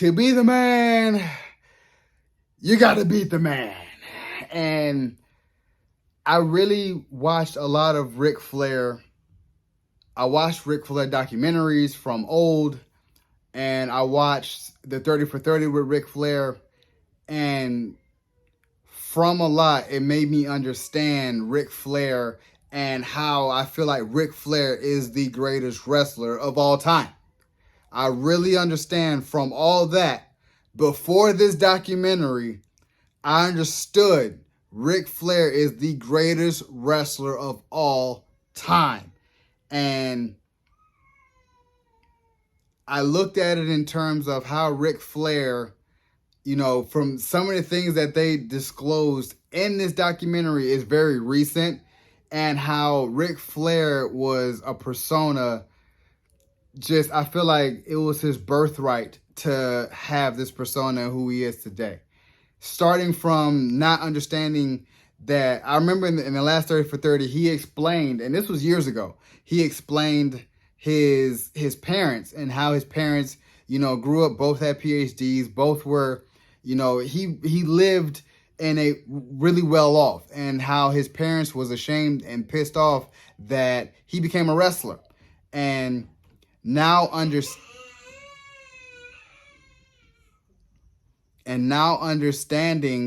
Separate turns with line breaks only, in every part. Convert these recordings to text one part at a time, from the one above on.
to be the man, you got to beat the man. And I really watched a lot of Ric Flair. I watched Ric Flair documentaries from old, and I watched the 30 for 30 with Ric Flair. And from a lot, it made me understand Ric Flair and how I feel like Ric Flair is the greatest wrestler of all time. I really understand from all that. Before this documentary, I understood Ric Flair is the greatest wrestler of all time. And I looked at it in terms of how Ric Flair, you know, from some of the things that they disclosed in this documentary is very recent, and how Ric Flair was a persona. Just, I feel like it was his birthright to have this persona who he is today. Starting from not understanding that, I remember in the last 30 for 30, he explained, and this was years ago, he explained his parents and how his parents, you know, grew up, both had PhDs, both were, you know, he lived in a really well off, and how his parents was ashamed and pissed off that he became a wrestler. And now understanding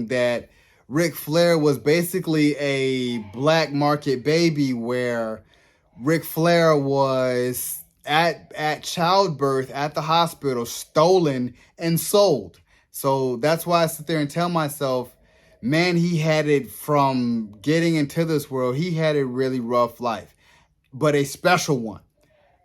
that Ric Flair was basically a black market baby, where Ric Flair was at childbirth at the hospital, stolen and sold. So that's why I sit there and tell myself, man, he had it from getting into this world. He had a really rough life, but a special one.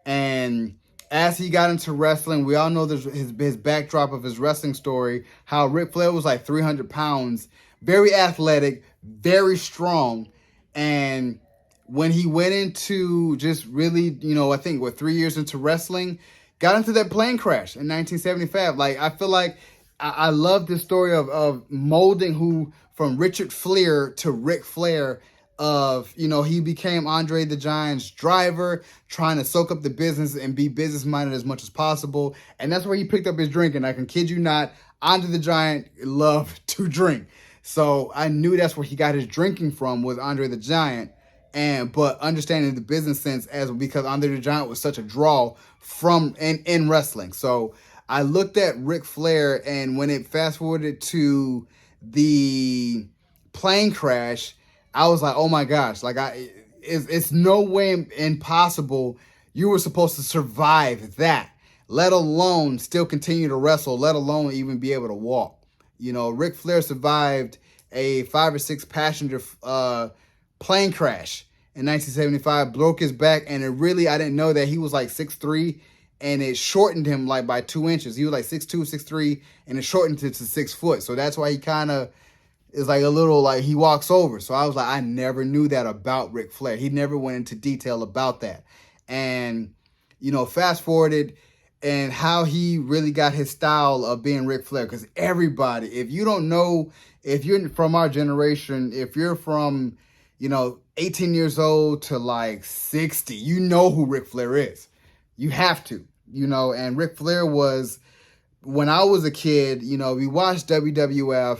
And as he got into wrestling, we all know his backdrop of his wrestling story, how Ric Flair was like 300 pounds, very athletic, very strong. And when he went into just really, you know, I think, 3 years into wrestling, got into that plane crash in 1975. Like, I feel like I love this story of molding who, from Richard Flair to Ric Flair, of, you know, he became Andre the Giant's driver, trying to soak up the business and be business-minded as much as possible. And that's where he picked up his drink. And I can kid you not, Andre the Giant loved to drink. So I knew that's where he got his drinking from, was Andre the Giant. But understanding the business sense, as because Andre the Giant was such a draw from in wrestling. So I looked at Ric Flair, and when it fast forwarded to the plane crash, I was like, oh my gosh, like it's no way impossible you were supposed to survive that, let alone still continue to wrestle, let alone even be able to walk. You know, Ric Flair survived a 5 or 6 passenger plane crash in 1975, broke his back, and I didn't know that he was like 6'3", and it shortened him like by 2 inches. He was like 6'2", 6'3", and it shortened it to 6 foot. So that's why he kind of is like a little, like, he walks over. So I was like, I never knew that about Ric Flair. He never went into detail about that. And, you know, fast forwarded and how he really got his style of being Ric Flair. Because everybody, if you don't know, if you're from our generation, if you're from, you know, 18 years old to like 60, you know who Ric Flair is. You have to, you know. And Ric Flair was, when I was a kid, you know, we watched WWF,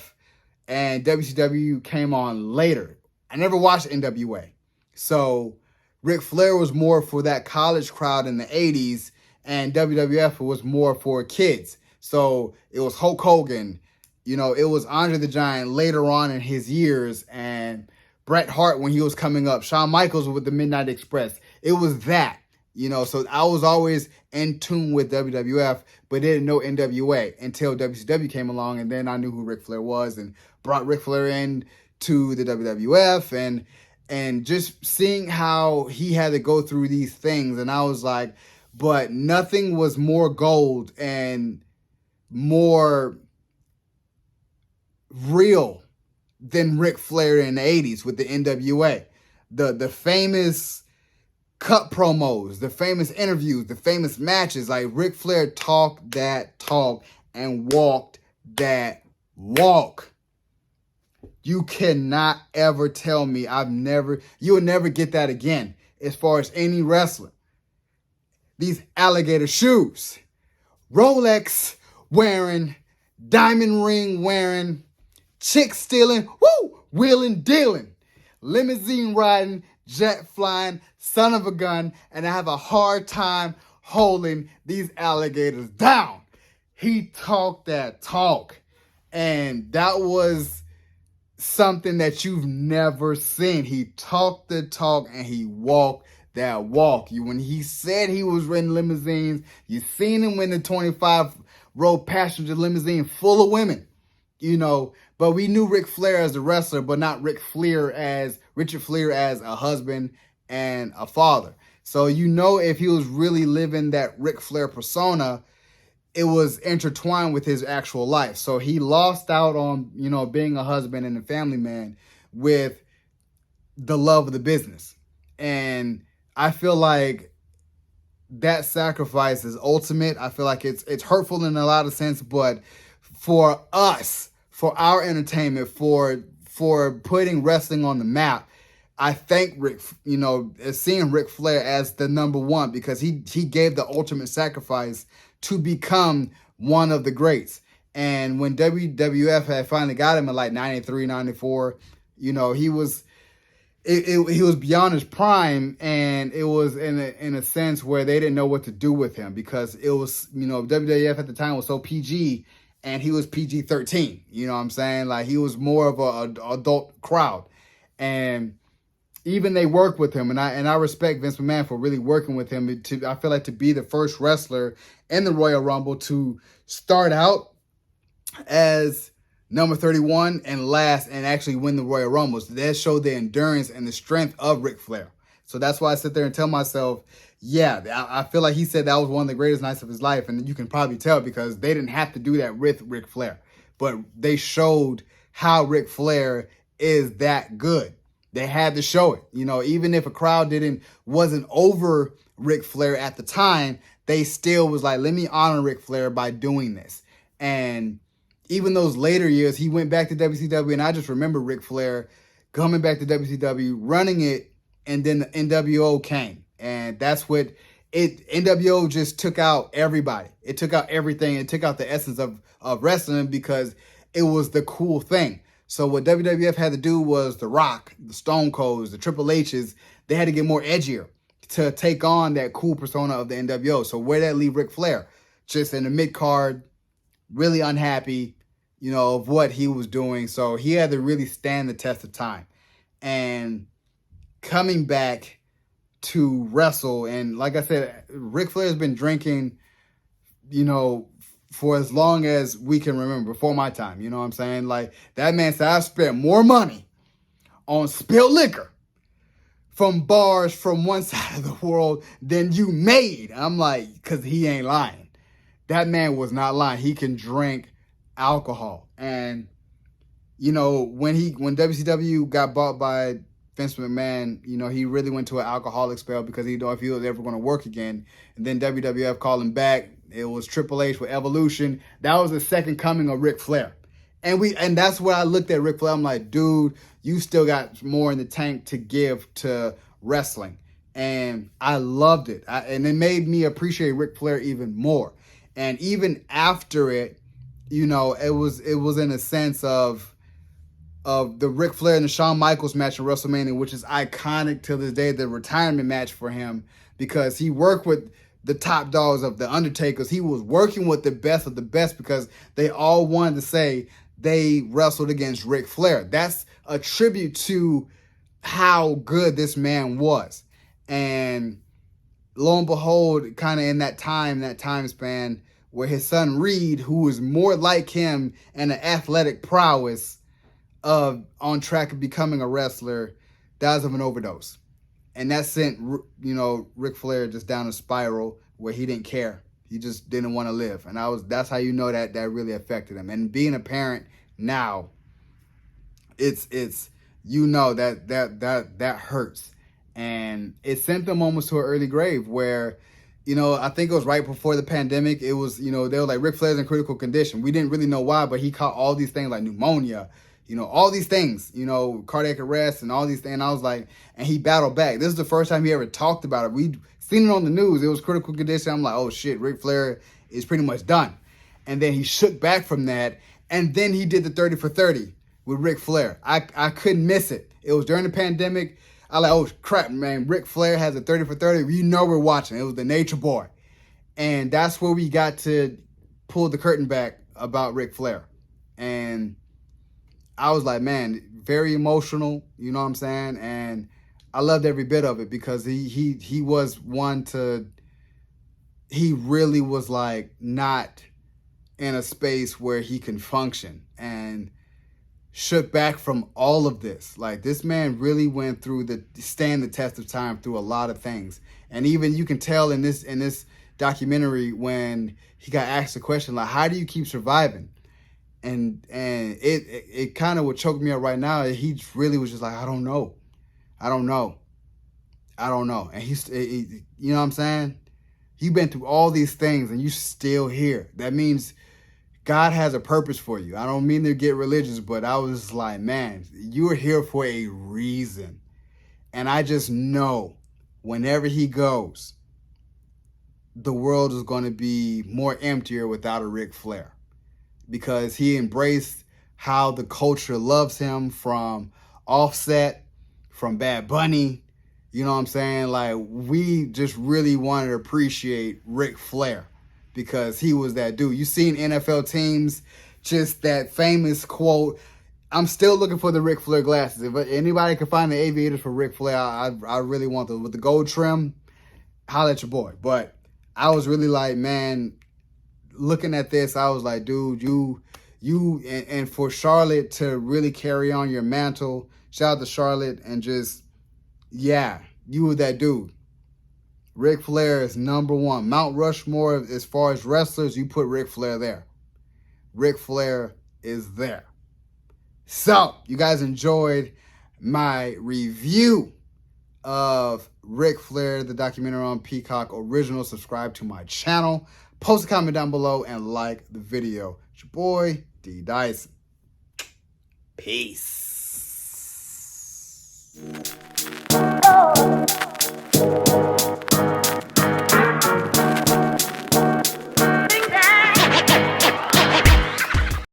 and WCW came on later. I never watched NWA. So Ric Flair was more for that college crowd in the 80s, and WWF was more for kids. So it was Hulk Hogan, you know, it was Andre the Giant later on in his years, and Bret Hart when he was coming up, Shawn Michaels with the Midnight Express. It was that, you know, so I was always in tune with WWF, but didn't know NWA until WCW came along, and then I knew who Ric Flair was and brought Ric Flair in to the WWF, and just seeing how he had to go through these things. And I was like, but nothing was more gold and more real than Ric Flair in the 80s with the NWA. The famous cut promos, the famous interviews, the famous matches. Like, Ric Flair talked that talk and walked that walk. You cannot ever tell me you will never get that again as far as any wrestler. These alligator shoes, Rolex wearing, diamond ring wearing, chick stealing, wheeling dealing, limousine riding, jet flying, son of a gun, and I have a hard time holding these alligators down. He talked that talk, and that was something that you've never seen. He talked the talk and he walked that walk. When he said he was renting limousines, you seen him in the 25-row passenger limousine full of women, but we knew Ric Flair as a wrestler, but not Richard Flair as a husband and a father. So if he was really living that Ric Flair persona, it was intertwined with his actual life. So he lost out on, being a husband and a family man with the love of the business. And I feel like that sacrifice is ultimate. I feel like it's hurtful in a lot of sense, but for us, for our entertainment, for putting wrestling on the map, I thank seeing Ric Flair as the number one, because he gave the ultimate sacrifice to become one of the greats. And when WWF had finally got him in like 93, 94, he was beyond his prime, and it was in a sense where they didn't know what to do with him, because it was, WWF at the time was so PG, and he was PG-13. You know what I'm saying? Like, he was more of an adult crowd. And even they worked with him, and I respect Vince McMahon for really working with him. I feel like to be the first wrestler in the Royal Rumble to start out as number 31 and last and actually win the Royal Rumble. So that showed the endurance and the strength of Ric Flair. So that's why I sit there and tell myself, yeah, I feel like he said that was one of the greatest nights of his life. And you can probably tell because they didn't have to do that with Ric Flair. But they showed how Ric Flair is that good. They had to show it. Even if a crowd wasn't over Ric Flair at the time, they still was like, let me honor Ric Flair by doing this. And even those later years, he went back to WCW, and I just remember Ric Flair coming back to WCW, running it, and then the NWO came. And that's what NWO just took out everybody. It took out everything. It took out the essence of wrestling, because it was the cool thing. So what WWF had to do was The Rock, the Stone Colds, the Triple H's, they had to get more edgier to take on that cool persona of the NWO. So where did that leave Ric Flair? Just in the mid-card, really unhappy, of what he was doing. So he had to really stand the test of time. And coming back to wrestle, and like I said, Ric Flair has been drinking, for as long as we can remember, before my time. You know what I'm saying? Like, that man said, I've spent more money on spilled liquor from bars from one side of the world than you made. I'm like, because he ain't lying. That man was not lying. He can drink alcohol. And, when WCW got bought by Vince McMahon, he really went to an alcoholic spell, because he didn't know if he was ever going to work again. And then WWF called him back. It was Triple H with Evolution. That was the second coming of Ric Flair. And that's where I looked at Ric Flair. I'm like, dude, you still got more in the tank to give to wrestling. And I loved it. And it made me appreciate Ric Flair even more. And even after it, it was in a sense of the Ric Flair and the Shawn Michaels match in WrestleMania, which is iconic to this day, the retirement match for him, because he worked with the top dogs of the Undertakers. He was working with the best of the best, because they all wanted to say they wrestled against Ric Flair. That's a tribute to how good this man was. And lo and behold, kind of in that time span, where his son Reed, who was more like him and an athletic prowess of on track of becoming a wrestler, dies of an overdose. And that sent, Ric Flair just down a spiral where he didn't care. He just didn't want to live. And that's how that really affected him. And being a parent now, it's that hurts. And it sent them almost to an early grave where, I think it was right before the pandemic. It was, they were like, Ric Flair's in critical condition. We didn't really know why, but he caught all these things like pneumonia, all these things, cardiac arrest and all these things. And I was like, and he battled back. This is the first time he ever talked about it. We'd seen it on the news. It was critical condition. I'm like, oh shit, Ric Flair is pretty much done. And then he shook back from that. And then he did the 30 for 30 with Ric Flair. I couldn't miss it. It was during the pandemic. I like, oh crap, man, Ric Flair has a 30 for 30. You know we're watching. It was the Nature Boy. And that's where we got to pull the curtain back about Ric Flair. And I was like, man, very emotional, you know what I'm saying? And I loved every bit of it because he was one to, he really was like not in a space where he can function and shook back from all of this. Like, this man really went through stand the test of time through a lot of things. And even you can tell in this documentary when he got asked the question, like, how do you keep surviving? And it kind of would choke me up right now. He really was just like, I don't know. And he, you know what I'm saying? You've been through all these things and you still here. That means God has a purpose for you. I don't mean to get religious, but I was like, man, you're here for a reason. And I just know whenever he goes, the world is going to be more emptier without a Ric Flair, because he embraced how the culture loves him, from Offset, from Bad Bunny. You know what I'm saying? Like, we just really wanted to appreciate Ric Flair because he was that dude. You seen NFL teams, just that famous quote. I'm still looking for the Ric Flair glasses. If anybody can find the aviators for Ric Flair, I really want those. With the gold trim, holla at your boy. But I was really like, man, looking at this, I was like, dude, you and for Charlotte to really carry on your mantle, shout out to Charlotte, and just, yeah, you were that dude. Ric Flair is number one. Mount Rushmore, as far as wrestlers, you put Ric Flair there. Ric Flair is there. So, you guys enjoyed my review of Ric Flair, the documentary on Peacock Originals. Subscribe to my channel. Post a comment down below and like the video. It's your boy, D. Dyson. Peace.